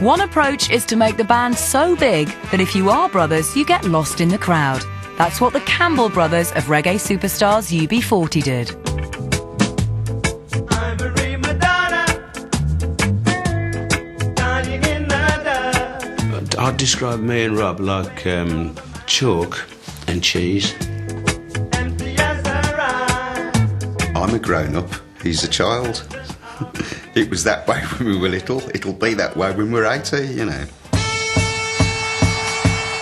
One approach is to make the band so big that if you are brothers, you get lost in the crowd. That's what the Campbell brothers of reggae superstars UB40 did. I'd describe me and Rob like chalk and cheese. I'm a grown-up, he's a child. It was that way when we were little, it'll be that way when we're 80, you know.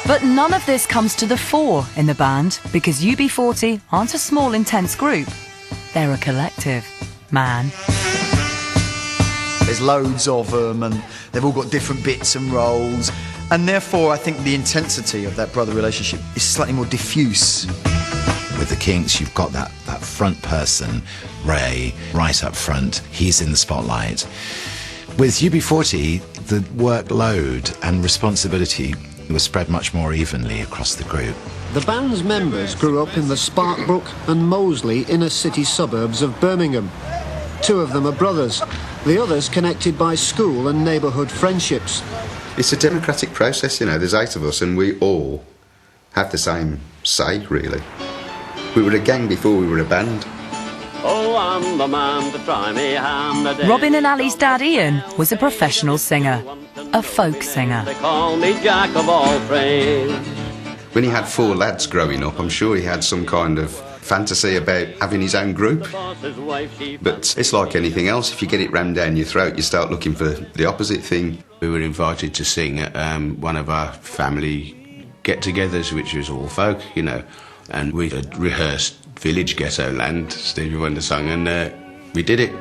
But none of this comes to the fore in the band because UB40 aren't a small, intense group. They're a collective, man. There's loads of them and they've all got different bits and roles, and therefore I think the intensity of that brother relationship is slightly more diffuse. With the Kinks, you've got that front person, Ray, right up front. He's in the spotlight. With UB40, the workload and responsibility was spread much more evenly across the group. The band's members grew up in the Sparkbrook and Moseley inner city suburbs of Birmingham. 2 of them are brothers, the others connected by school and neighbourhood friendships. It's a democratic process, you know, there's 8 of us and we all have the same say, really. We were a gang before we were a band. Oh, I'm the man to try me hand. Robin and Ali's dad Ian was a professional singer, a folk singer. They call me Jack of all trades. When he had 4 lads growing up, I'm sure he had some kind of fantasy about having his own group. But it's like anything else, if you get it rammed down your throat, you start looking for the opposite thing. We were invited to sing at one of our family get-togethers, which was all folk, you know, and we had rehearsed Village Ghetto Land, Stevie Wonder song, and we did it.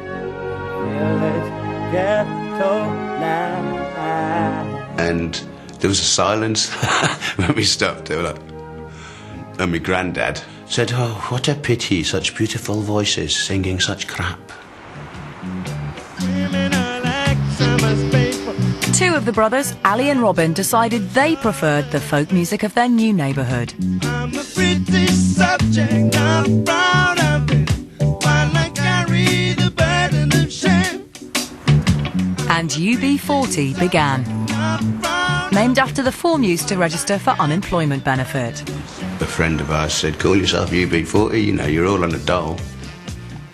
And there was a silence when we stopped. They were like, and my granddad said, "Oh, what a pity, such beautiful voices singing such crap." 2 of the brothers, Ali and Robin, decided they preferred the folk music of their new neighbourhood. I'm a British subject, I'm proud of it, while I carry the burden of shame. And UB40 began. Named after the form used to register for unemployment benefit. A friend of ours said, "Call yourself UB40, you know, you're all on a dole."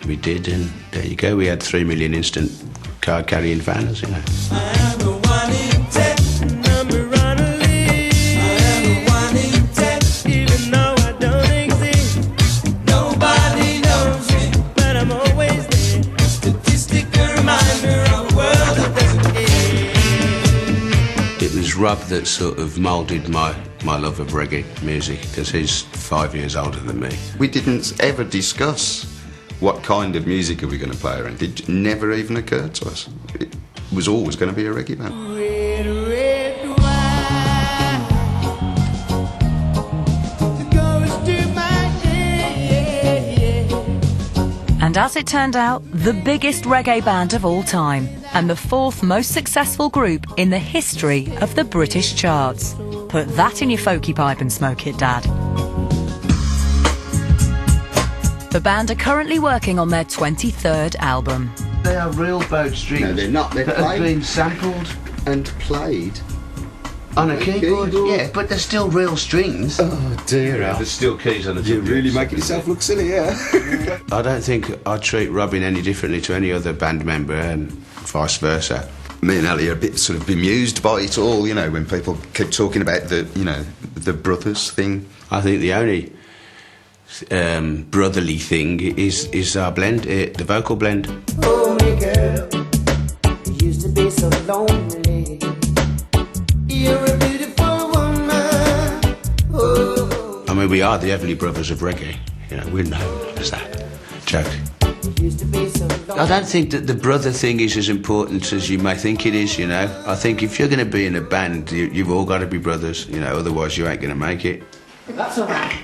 We did, and there you go, we had 3 million instant card-carrying fans, you know. I am a 1 in 10, number on a list. I am a 1 in 10, even though I don't exist. Nobody knows me, but I'm always there. Statistical reminder of a world that doesn't end. It was Rob that sort of moulded my love of reggae music, because he's 5 years older than me. We didn't ever discuss what kind of music are we going to play around. It never even occurred to us. It was always going to be a reggae band. Red, red wine, it goes to my head. And as it turned out, the biggest reggae band of all time, and the 4th most successful group in the history of the British charts. Put that in your folky pipe and smoke it, Dad. The band are currently working on their 23rd album. They are real bowed strings. No, they're not. They're that have played been sampled and played on a keyboard. Yeah, but they're still real strings. Oh dear. There's still keys on the You're really making yourself look silly, yeah. I don't think I'd treat Robin any differently to any other band member, and vice versa. Me and Ali are a bit sort of bemused by it all, you know, when people keep talking about the, you know, the brothers thing. I think the only brotherly thing is our blend, the vocal blend. Oh, me girl, you used to be so lonely. You're a beautiful woman. Oh. I mean, we are the Everly Brothers of reggae. You know, we're known as that. Joke. I don't think that the brother thing is as important as you may think it is, you know. I think if you're going to be in a band, you've all got to be brothers, you know, otherwise you ain't going to make it. That's all right.